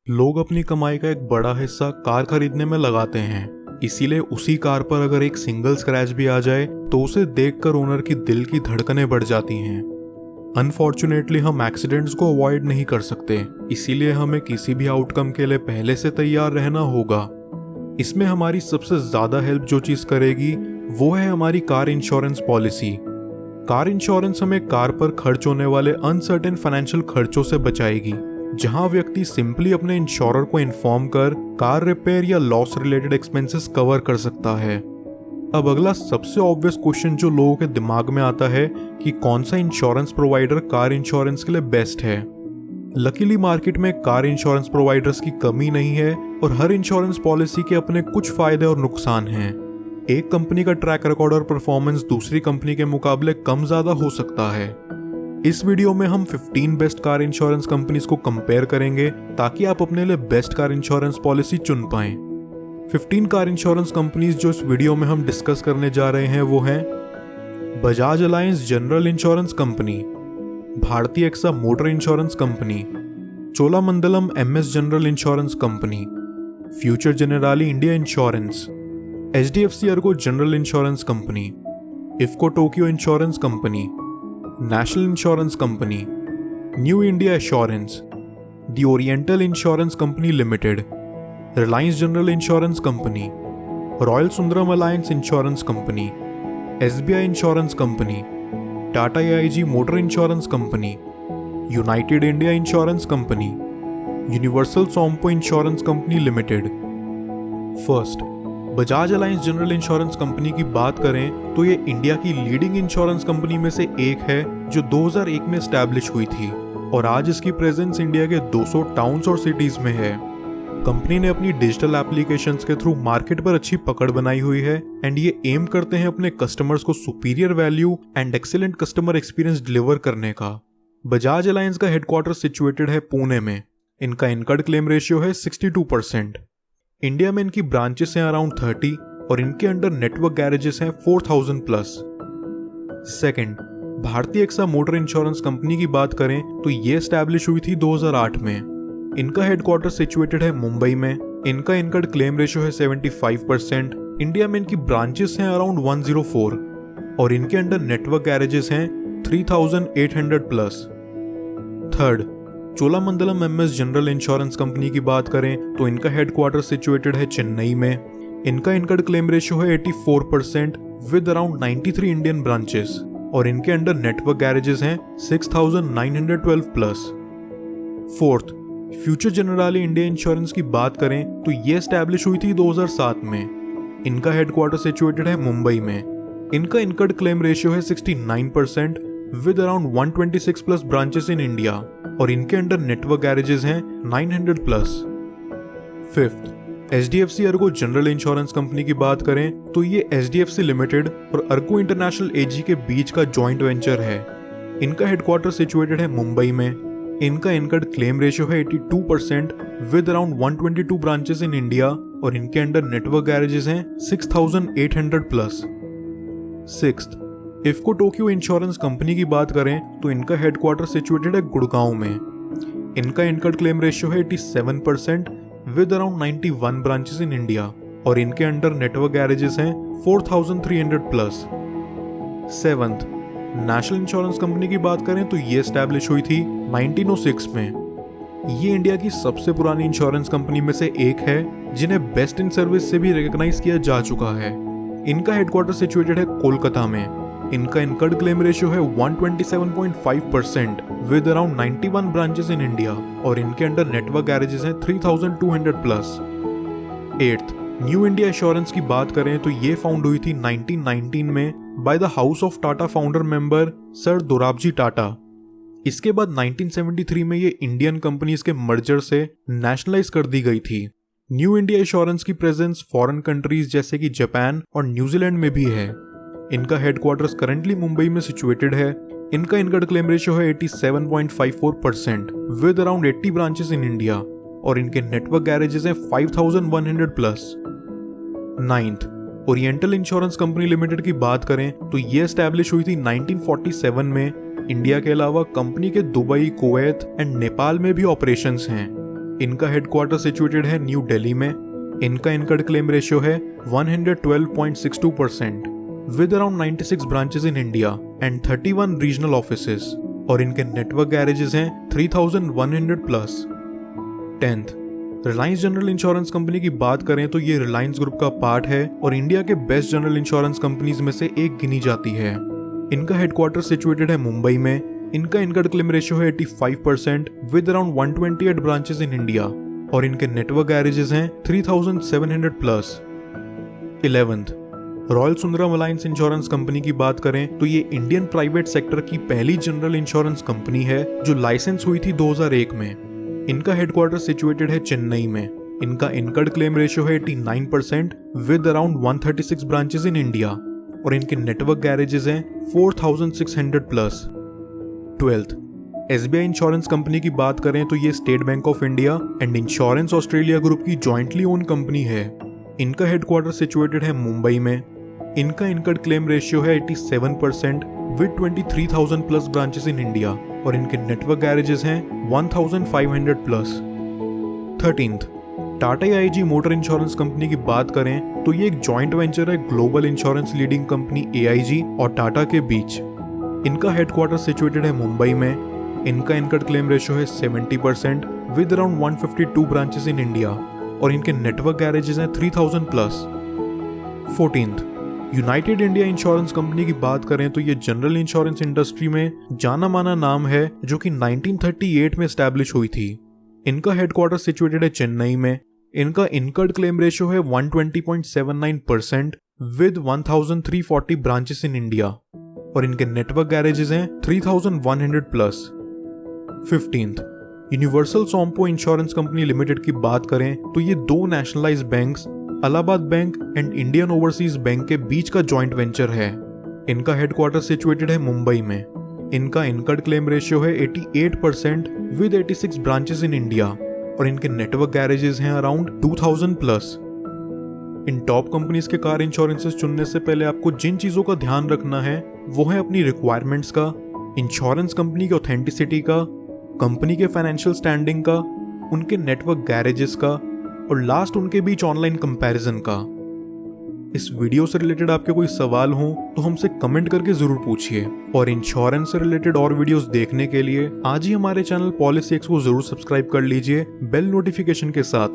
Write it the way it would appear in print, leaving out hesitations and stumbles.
लोग अपनी कमाई का एक बड़ा हिस्सा कार खरीदने में लगाते हैं, इसीलिए उसी कार पर अगर एक सिंगल स्क्रैच भी आ जाए तो उसे देखकर ओनर की दिल की धड़कनें बढ़ जाती हैं। अनफॉर्चुनेटली हम एक्सीडेंट्स को अवॉइड नहीं कर सकते, इसीलिए हमें किसी भी आउटकम के लिए पहले से तैयार रहना होगा। इसमें हमारी सबसे ज्यादा हेल्प जो चीज करेगी वो है हमारी car insurance policy. Car insurance हमें कार पर खर्च होने वाले अनसर्टेन फाइनेंशियल खर्चों से बचाएगी, जहां व्यक्ति सिंपली अपने इंश्योरर को इन्फॉर्म कर कार रिपेयर या लॉस रिलेटेड एक्सपेंसेस कवर कर सकता है। अब अगला सबसे ऑब्वियस क्वेश्चन जो लोगों के दिमाग में आता है कि कौन सा इंश्योरेंस प्रोवाइडर कार इंश्योरेंस के लिए बेस्ट है। लकीली मार्केट में कार इंश्योरेंस प्रोवाइडर्स की कमी नहीं है और हर इंश्योरेंस पॉलिसी के अपने कुछ फायदे और नुकसान हैं। एक कंपनी का ट्रैक रिकॉर्ड और परफॉर्मेंस दूसरी कंपनी के मुकाबले कम ज्यादा हो सकता है। इस वीडियो में हम 15 बेस्ट कार इंश्योरेंस कंपनीज को कंपेयर करेंगे ताकि आप अपने लिए बेस्ट कार इंश्योरेंस पॉलिसी चुन पाएं। 15 कार इंश्योरेंस कंपनीज जो इस वीडियो में हम डिस्कस करने जा रहे हैं वो हैं Bajaj Allianz general insurance company, Bhartiya AXA motor insurance company, Cholamandalam MS general insurance company, future Generali India insurance, HDFC ERGO general insurance company, IFFCO Tokyo insurance company, national insurance company, new India assurance, the oriental insurance company limited, Reliance general insurance company, royal Sundaram Alliance insurance company, SBI insurance company, Tata AIG motor insurance company, United India insurance company, universal Sompo insurance company limited. First, Bajaj Allianz general insurance company की बात करें तो ये India की leading insurance company में से एक है जो 2001 में एस्टैब्लिश हुई थी और आज इसकी प्रेजेंस इंडिया के 200 टाउन्स और सिटीज में है। कंपनी ने अपनी डिजिटल एप्लीकेशंस के थ्रू मार्केट पर अच्छी पकड़ बनाई हुई है एंड ये एम करते हैं अपने कस्टमर्स को superior value and excellent customer experience deliver करने का। बजाज अलायंस का हेडक्वार्टर सिचुएटेड है पुणे में। इनका इनकर्ड क्लेम रेशियो है 62%। इंडिया में इनकी ब्रांचेस हैं अराउंड 30 और इनके अंडर नेटवर्क गैरेजेस हैं 4000 प्लस। सेकंड, भारतीय एक्सा मोटर इंश्योरेंस कंपनी की बात करें तो ये एस्टैब्लिश हुई थी 2008 में। इनका हेडक्वार्टर सिचुएटेड है मुंबई में। इनका इनकर्ड क्लेम रेशियो है 75%। इंडिया में इनकी ब्रांचेस हैं अराउंड 104 और इनके अंडर नेटवर्क गैरेजेस हैं 3800 plus. Third, Cholamandalam MS general insurance company की बात करें तो इनका हेडक्वार्टर सिचुएटेड है चेन्नई में। इनका इनकर्ड क्लेम रेशियो है 84% विद अराउंड 93 इंडियन ब्रांचेस और इनके अंडर नेटवर्क गैरेजेस हैं 6912 plus. Fourth, future Generali India insurance की बात करें तो ये एस्टैब्लिश हुई थी 2007 में। इनका हेडक्वार्टर सिचुएटेड है मुंबई में। इनका इनकर्ड क्लेम रेशियो है 69% with around 126 plus branches in India और इनके अंडर नेटवर्क गैरेजेस हैं 900 plus. Fifth, HDFC ERGO general insurance company की बात करें तो ये एचडीएफसी लिमिटेड और अर्गो इंटरनेशनल एजी के बीच का जॉइंट वेंचर है। इनका हेडक्वार्टर सिचुएटेड है मुंबई में। इनका इनकर्ड क्लेम रेशियो है 82% with around 122 branches in India और इनके अंडर नेटवर्क गैरेजेस हैं 6800 plus. Sixth, IFFCO Tokyo insurance company की बात करें तो इनका हेडक्वार्टर सिचुएटेड है गुड़गांव में। इनका इनकर्ड क्लेम रेशियो है 87% with around 91 branches in India और इनके अंडर नेटवर्क गैरेजेस हैं 4300 plus. Seventh, national insurance company की बात करें तो ये एस्टैब्लिश हुई थी 1906 में। ये इंडिया की सबसे पुरानी इंश्योरेंस कंपनी में से एक है जिन्हें बेस्ट इन सर्विस से भी रिकॉग्नाइज किया जा चुका है। इनका हेडक्वार्टर सिचुएटेड है कोलकाता में। इनका इनकर्ड क्लेम रेशियो है 127.5% with around 91 branches in India और इनके अंडर नेटवर्क गैरेजेस हैं 3200 plus. Eighth, new India assurance की बात करें तो ये फाउंड हुई थी 1919 में by the house of Tata founder member sir Dorabji Tata. इसके बाद 1973 में ये इंडियन कंपनीज के मर्जर से नेशनलाइज कर दी गई थी। न्यू इंडिया एश्योरेंस की प्रेजेंस फॉरेन कंट्रीज जैसे कि जापान और न्यूजीलैंड में भी है। इनका हेडक्वार्टर्स करंटली मुंबई में सिचुएटेड है। इनका इनकर्ड क्लेम रेशियो है 87.54% with around 80 branches in India और इनके नेटवर्क गैरेजेस हैं 5100 plus. Ninth, oriental insurance company limited की बात करें तो ये एस्टैब्लिश हुई थी 1947 में। इंडिया के अलावा कंपनी के दुबई, कुवैत एंड नेपाल में भी ऑपरेशंस हैं। इनका हेडक्वार्टर सिचुएटेड है न्यू दिल्ली में। इनका इनकम क्लेम रेशियो है 112.62% with around 96 branches in India and 31 regional offices, और इनके नेटवर्क गैरेजेस हैं 3100 plus. 10th, Reliance general insurance company की बात करें तो ये रिलायंस ग्रुप का पार्ट है और इंडिया के बेस्ट जनरल इंश्योरेंस कंपनीज में से एक गिनी जाती है। इनका हेडक्वार्टर सिचुएटेड है मुंबई में। इनका इनकम क्लेम रेशियो है 85% with around 128 branches in India, और इनके नेटवर्क गैरेजेस हैं 3700 plus. 11th, royal Sundaram Alliance insurance company की बात करें तो ये इंडियन प्राइवेट सेक्टर की पहली जनरल इंश्योरेंस कंपनी है जो लाइसेंस हुई थी 2001 में। इनका हेडक्वार्टर सिचुएटेड है चेन्नई में। इनका इनकम क्लेम रेशियो है 89% with around 136 branches in India, और इनके नेटवर्क गैरेजेस हैं 4600 plus. 12th, SBI insurance company की बात करें तो ये state bank of India and insurance Australia group की जॉइंटली ओन कंपनी है। इनका हेडक्वार्टर सिचुएटेड है मुंबई में। इनका इनकम क्लेम रेशियो है 87% with 23,000 plus branches in India, और इनके नेटवर्क गैरेजेस हैं 1500 plus. 13th, Tata AIG motor insurance company की बात करें तो ये एक जॉइंट वेंचर है global insurance leading company AIG और टाटा के बीच। इनका हेडक्वार्टर सिचुएटेड है मुंबई में। इनका इनकम क्लेम रेशियो है 70% with around 152 branches in India, और इनके नेटवर्क गैरेजेस हैं 3000 plus. 14th, United India insurance company की बात करें तो ये जनरल इंश्योरेंस इंडस्ट्री में जाना माना नाम है जो कि 1938 में एस्टैब्लिश हुई थी। इनका हेडक्वार्टर सिचुएटेड है चेन्नई में। इनका इनकम क्लेम रेशियो है 120.79% विद 1340 ब्रांचेस इन इंडिया, और इनके नेटवर्क गैरेजेस हैं 3100 plus. 15th, universal Sompo insurance company limited की बात करें तो ये दो nationalised banks Allahabad bank and Indian overseas bank के बीच का जॉइंट वेंचर है। इनका हेडक्वार्टर सिचुएटेड है मुंबई में। इनका इनकम क्लेम रेशियो है 88% विद 86 ब्रांचेस इन इंडिया, और इनके नेटवर्क गैरेजेस हैं अराउंड 2000 प्लस। इन टॉप कंपनीज के कार इंश्योरेंसेस चुनने से पहले आपको जिन चीजों का ध्यान रखना है वो है अपनी रिक्वायरमेंट्स का, इंश्योरेंस कंपनी की ऑथेंटिसिटी का, कंपनी के फाइनेंशियल स्टैंडिंग का, उनके नेटवर्क गैरेजेस का, और लास्ट उनके बीच ऑनलाइन कंपैरिजन का। इस वीडियो से रिलेटेड आपके कोई सवाल हो तो हमसे कमेंट करके जरूर पूछिए, और इंश्योरेंस से रिलेटेड और वीडियोस देखने के लिए आज ही हमारे चैनल पॉलिसी एक्स को जरूर सब्सक्राइब कर लीजिए बेल नोटिफिकेशन के साथ।